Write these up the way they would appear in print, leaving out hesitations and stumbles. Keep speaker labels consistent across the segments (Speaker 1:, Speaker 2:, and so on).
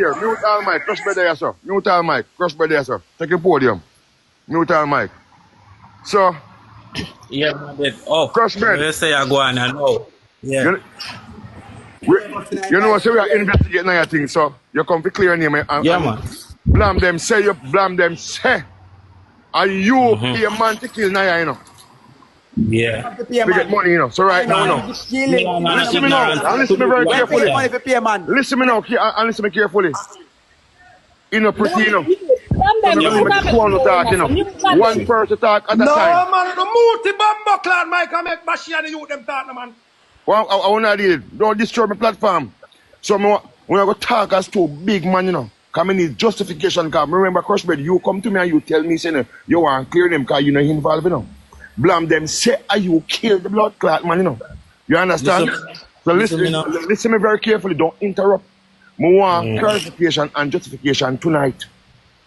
Speaker 1: Here, mute all mic, crush by there, sir. Mute all mic, crush by there, sir. Take your podium. Mute all mic. So,
Speaker 2: Yeah, man, that up.
Speaker 1: crush bread.
Speaker 2: You say I go on and know. Yeah.
Speaker 1: You know, so we are investigating your thing, so you come to clear name
Speaker 2: Yeah,
Speaker 1: and
Speaker 2: man.
Speaker 1: blame them, say you blame them, say. And you pay a man to kill Niah, you know.
Speaker 2: Yeah.
Speaker 1: To get money, you know. So right now, you know.
Speaker 2: Yeah, man,
Speaker 1: Listen me now,
Speaker 2: ignorance
Speaker 1: and listen me
Speaker 2: to
Speaker 1: very
Speaker 2: do that.
Speaker 1: carefully.
Speaker 3: Money for pay, man.
Speaker 1: Listen me now, and listen me carefully. You know, pretty, you know. So
Speaker 4: Them
Speaker 1: me
Speaker 4: you
Speaker 1: make two on talk, you know. One person talk at a
Speaker 5: No,
Speaker 1: time.
Speaker 5: man, the multi bumbo clan, Mike, I make Bashi and the youth them talk, no, man.
Speaker 1: Well, I want to do it. Don't destroy my platform. So when I go talk as two big man, you know, come in need justification. Because remember, Crossbread, you come to me and you tell me, say, you want to clear them because you know involved, you know. Blame them, say, you killed the blood clot, man, you know. You understand? So listen me very carefully. Don't interrupt. I want clarification and justification tonight.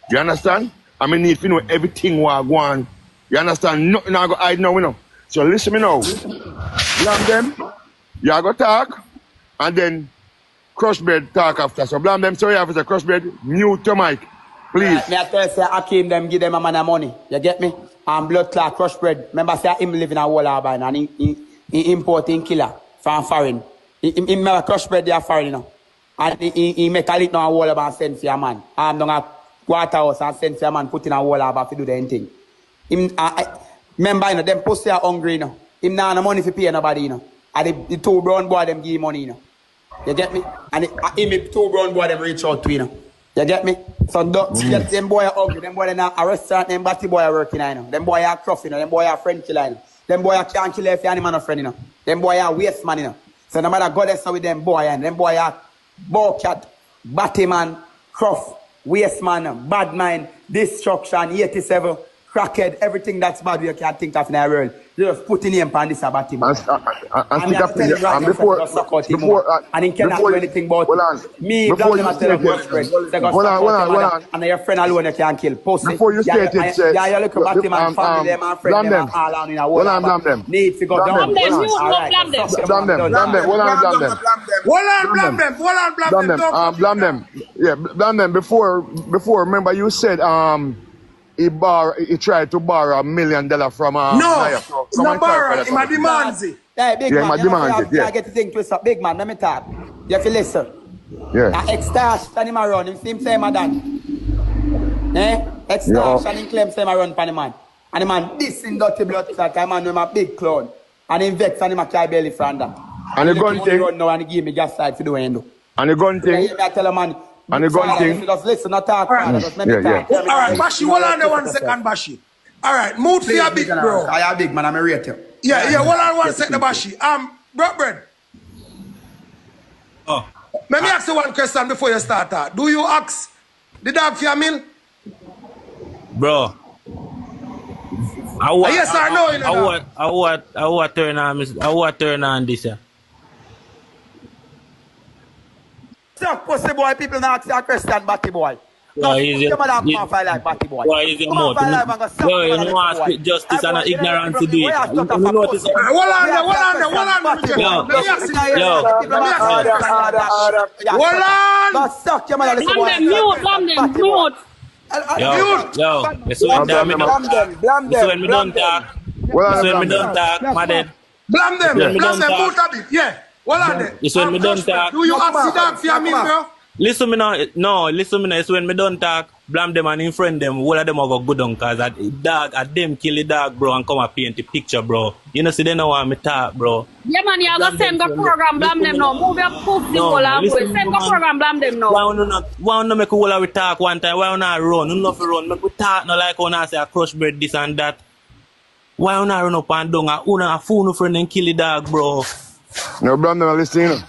Speaker 1: You understand? I mean, need to know everything what go on. You understand? Nothing I go hide now, you know. So listen me now. Blame them. You go talk, and then Crossbread talk after. So blame them. So you have to say Crossbread, mute your mic, please.
Speaker 3: Me I tell you, say Akeem them give them a man of money. You get me? And blood clot Crossbread. Remember, say him live in a wall urban and he importing killer from foreign. He Crossbread they are foreign, you know. And he make a lit now a wall urban send for a man. Down a waterhouse and send for a man put in a wall urban to do the thing. Him, remember, you know, them pussy are hungry, you know. Him not no money for pay nobody, you know. And the two brown boy them give him money, you know. You get me? And him two brown boy them reach out to, you know. You get me? So get them boy are ugly, them boy in a restaurant, them batty boy are working, you know. Them boy are cruff, you know. Them boy are friend killer, you know. Them boy are can't kill if any man a friend, you know. Them boy are waste man, you know. So no matter God is with them boy, and them boy are bowcat, batty man, cruff, waste man, bad mind, destruction, 87, crackhead, everything that's bad you can think of in the world. You just put in him on this about him. And
Speaker 1: before
Speaker 3: and he cannot do anything about it. Me, before you state it, and your friend alone you can kill.
Speaker 1: Before you state it, say,
Speaker 3: yeah, you look about him and family them and friend them all on in a world.
Speaker 1: Blame them.
Speaker 3: Need to go down.
Speaker 1: Blame them. Yeah, blame them. Before, remember you said he tried to borrow $1 million from
Speaker 5: no, so no borrow, he demands it.
Speaker 3: Hey, big
Speaker 1: yeah,
Speaker 3: man,
Speaker 1: demands it. Yeah,
Speaker 3: get the thing twisted. Big man, let me talk. You have to listen.
Speaker 1: Yeah.
Speaker 3: Extrash, and him around. Him see him say, madam. Extrash, and him claim say, run pan the man. And the man, this in dirty blood, that man with a big clown. And him vex, and him a carry belly from that.
Speaker 1: And the gun thing.
Speaker 3: Run now, and he give me gas side for doing do.
Speaker 1: And the gun thing.
Speaker 3: I tell a man.
Speaker 1: And the gun thing.
Speaker 3: Just listen, not talk. Just let me talk.
Speaker 5: All right, Bashi, hold on there 1 second, Bashi. All right, move for your big bro.
Speaker 3: I am big man, I'm a rater.
Speaker 5: Yeah, hold on 1 second, Bashi. Bread.
Speaker 2: Oh.
Speaker 5: Let me ask you one question before you start that. Do you ask the dog for your meal?
Speaker 2: Bro.
Speaker 5: Yes or no, you know?
Speaker 2: I want turn on this here.
Speaker 3: So, pussy boy, people now ask you a question, batty boy.
Speaker 2: Why is it?
Speaker 3: Why
Speaker 2: is it more? Yo, you know I speak justice and ignorance to do it. You notice?
Speaker 5: Hold on.
Speaker 2: Mute. Yo, this when me don't talk. This when me don't talk, madam.
Speaker 5: Blame them, both of it, yeah. Hold on there.
Speaker 2: This when me don't talk.
Speaker 5: Do you ask the dog for your meal, bro?
Speaker 2: Listen me now, it's when me don't talk, blame them and in friend them, all of them are go good on cause them kill the dog, bro, and come and paint the picture, bro. You know, see, they don't want me talk, bro.
Speaker 4: Yeah, man, you go send the program, blame them now. Move your pussy all out. Send the program, blame them now.
Speaker 2: Why don't make all of we talk one time? Why don't I run? You know if we run, make we talk, no like when I say a crush bread, this and that. Why don't I run up and down? I fool no friend and kill the dog, bro.
Speaker 1: No, blame them, listen, you know.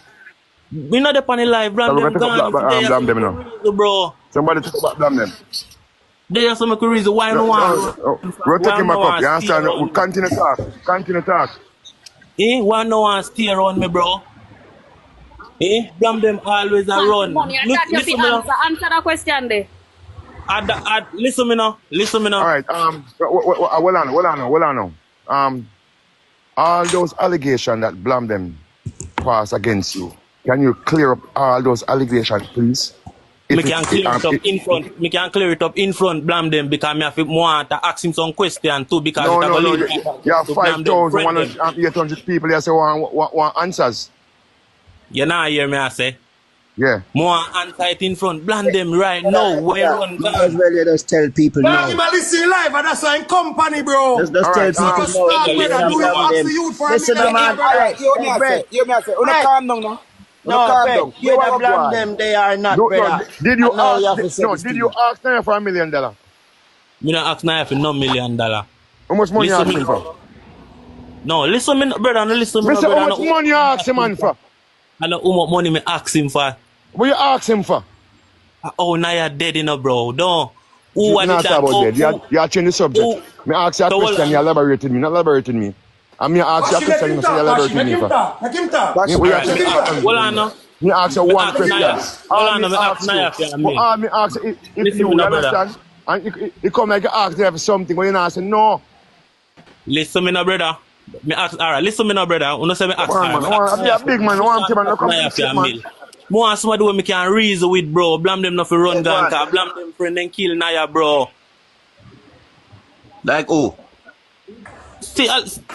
Speaker 2: We know the funny life, blame them gone.
Speaker 1: Blame them now.
Speaker 2: Bro.
Speaker 1: Somebody talk about blame them.
Speaker 2: There are some reason why no one.
Speaker 1: We're taking my cup, you understand? We continue talk.
Speaker 2: Why no one stay around me, bro? Blame them always around.
Speaker 4: Listen, answer the question there.
Speaker 2: Listen me now.
Speaker 1: All right, hold on now. All those allegations that blame them pass against you. Can you clear up all those allegations, please?
Speaker 2: Me can clear it up in front. Me can clear it up in front, blame them, because me have to want to ask him some question too, because
Speaker 1: No,
Speaker 2: it's
Speaker 1: no,
Speaker 2: going
Speaker 1: no.
Speaker 2: to
Speaker 1: You have
Speaker 2: to blame them, friend them.
Speaker 1: 5,800 people here say want answers.
Speaker 2: You know hear me I say?
Speaker 1: Yeah.
Speaker 2: More answer it in front, blame them right now, when run
Speaker 6: Might as
Speaker 2: gone.
Speaker 6: well you just tell people
Speaker 5: Nah,
Speaker 6: now.
Speaker 5: him a listen live and that's why in company, bro.
Speaker 6: Just
Speaker 1: All
Speaker 6: tell
Speaker 1: right.
Speaker 5: So
Speaker 6: people
Speaker 5: just
Speaker 6: now.
Speaker 5: start,
Speaker 6: If you
Speaker 5: brother.
Speaker 6: can
Speaker 5: Do you
Speaker 6: blame
Speaker 5: ask
Speaker 6: them.
Speaker 5: the youth for
Speaker 6: Listen,
Speaker 5: $1 million,
Speaker 6: man.
Speaker 5: brother?
Speaker 3: Alright, hear me
Speaker 6: Hey,
Speaker 3: I say.
Speaker 6: Brett.
Speaker 3: Hear me I say. Una
Speaker 6: Brett.
Speaker 3: calm down now. Una
Speaker 6: No,
Speaker 3: calm
Speaker 6: Brett.
Speaker 3: down. Hear
Speaker 6: Whether
Speaker 3: what go
Speaker 6: blame
Speaker 3: on.
Speaker 6: them, they are not,
Speaker 1: No,
Speaker 6: brother.
Speaker 1: did you
Speaker 6: And now you
Speaker 1: ask?
Speaker 6: have to say
Speaker 1: No,
Speaker 6: this
Speaker 1: did
Speaker 6: to
Speaker 1: you
Speaker 6: me.
Speaker 1: ask them for $1 million? How
Speaker 2: Me not ask now for no $1 million.
Speaker 1: much money you
Speaker 2: Listen
Speaker 1: ask
Speaker 2: me
Speaker 1: him for?
Speaker 2: no, listen me, brother, no listen me, no
Speaker 1: Mister, how
Speaker 2: brother.
Speaker 1: much money you ask him man for?
Speaker 2: I know how much money me ask him for.
Speaker 1: What you ask him for?
Speaker 2: Oh, now you're dead, bro. No. Who
Speaker 1: Me
Speaker 2: are the
Speaker 1: not talk
Speaker 2: dad?
Speaker 1: about
Speaker 2: Oh,
Speaker 1: that. You change the subject.
Speaker 2: who?
Speaker 1: Me ask you a
Speaker 2: So hold
Speaker 1: question, you
Speaker 2: on.
Speaker 1: elaborated me, not elaborated me. And me ask you a
Speaker 5: Bashi, make
Speaker 1: question,
Speaker 5: him
Speaker 1: you say you
Speaker 5: talk, Bashi.
Speaker 1: elaborated
Speaker 5: Make
Speaker 1: me
Speaker 5: him
Speaker 1: for.
Speaker 5: talk. Make him talk.
Speaker 6: Bash,
Speaker 1: What you
Speaker 2: Alright,
Speaker 1: say?
Speaker 2: me
Speaker 5: Make him
Speaker 2: ask.
Speaker 5: talk.
Speaker 2: Hold on now.
Speaker 1: Me ask you
Speaker 2: Me
Speaker 1: one
Speaker 2: ask
Speaker 5: Make him
Speaker 1: question.
Speaker 2: Naya.
Speaker 5: talk.
Speaker 2: Hold
Speaker 1: All
Speaker 2: on,
Speaker 1: me
Speaker 2: me ask
Speaker 1: ask you,
Speaker 2: Naya for a minute.
Speaker 1: all me ask you, if
Speaker 2: Listen
Speaker 1: you
Speaker 2: me now, brother.
Speaker 1: understand, and it come like you ask them for something, when you not say no.
Speaker 2: Listen me now, brother. Me ask, alright, listen me now, brother. You say me
Speaker 1: Come
Speaker 2: ask
Speaker 1: on,
Speaker 2: her.
Speaker 1: man.
Speaker 2: Me
Speaker 1: I
Speaker 2: ask
Speaker 1: want to be
Speaker 2: Naya
Speaker 1: a
Speaker 2: for,
Speaker 1: big man. I
Speaker 2: me
Speaker 1: want to man. No
Speaker 2: ask
Speaker 1: come
Speaker 2: Naya
Speaker 1: big
Speaker 2: for
Speaker 1: shit,
Speaker 2: a
Speaker 1: man.
Speaker 2: meal. More want somebody where me can reason with, bro. Blame them not for run
Speaker 6: yeah, go
Speaker 2: gun,
Speaker 6: on.
Speaker 2: cause blame them friend and kill Naya, bro.
Speaker 6: Like who?
Speaker 2: See,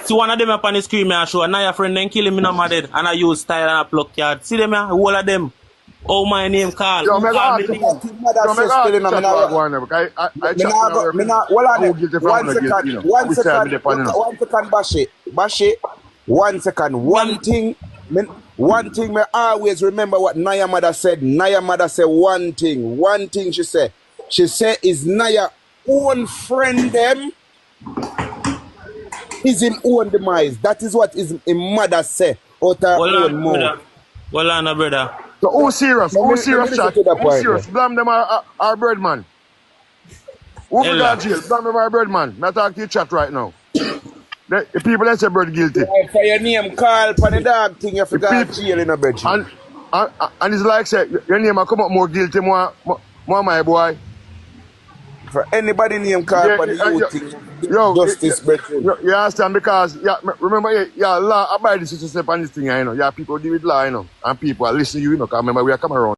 Speaker 2: see one of them up on the screen, me I show Naya friend then kill him in my dead, and I use style and I pluck card. See them, all of them. Oh, my name call.
Speaker 1: Yo,
Speaker 2: Who
Speaker 1: me go
Speaker 2: call me
Speaker 1: ask you.
Speaker 2: name?
Speaker 3: Mother
Speaker 1: Yo, me
Speaker 3: says
Speaker 1: go
Speaker 3: still
Speaker 1: ask
Speaker 3: in
Speaker 1: you
Speaker 3: a
Speaker 1: chat
Speaker 3: mina.
Speaker 1: what go on there, because I
Speaker 3: Me
Speaker 1: chat
Speaker 3: nah
Speaker 1: now
Speaker 3: go.
Speaker 1: where
Speaker 3: Me nah. Hold on
Speaker 1: who
Speaker 3: there.
Speaker 1: guilty from
Speaker 3: One
Speaker 1: no guilty,
Speaker 3: second.
Speaker 1: you know.
Speaker 3: One
Speaker 1: Which side me
Speaker 3: second.
Speaker 1: depend, you know.
Speaker 3: 1 second. Bash it. Bash it. 1 second.
Speaker 2: Man,
Speaker 3: One thing. One thing. Me always remember what Naya mother said. Naya mother said one thing. One thing she said. She said is Naya own friend them is him own demise. That is what his mother said out her
Speaker 2: hold
Speaker 3: own
Speaker 2: on,
Speaker 3: mouth.
Speaker 2: brother. Hold on, brother.
Speaker 1: So who serious?
Speaker 3: Let
Speaker 1: Who
Speaker 3: me
Speaker 1: serious
Speaker 3: listen
Speaker 1: chat?
Speaker 3: to the
Speaker 1: Who
Speaker 3: point
Speaker 1: serious?
Speaker 3: there.
Speaker 1: Blame them our bread man. Who for
Speaker 2: Ella.
Speaker 1: got jail? Blame them our bread man. Me talk to you chat right now. The people that say bread guilty.
Speaker 3: Right, for your name call for the dog thing, you
Speaker 1: The
Speaker 3: forgot
Speaker 1: people
Speaker 3: jail in a bedroom.
Speaker 1: and it's like say your name will come up more guilty, more my boy.
Speaker 3: For anybody name call
Speaker 1: Yeah,
Speaker 3: for the youth thing, justice bedroom.
Speaker 1: you understand because remember law abide the system on this thing, you know. Yeah, people deal with law, you know, and people are listening to you, you know, 'cause remember we are come around.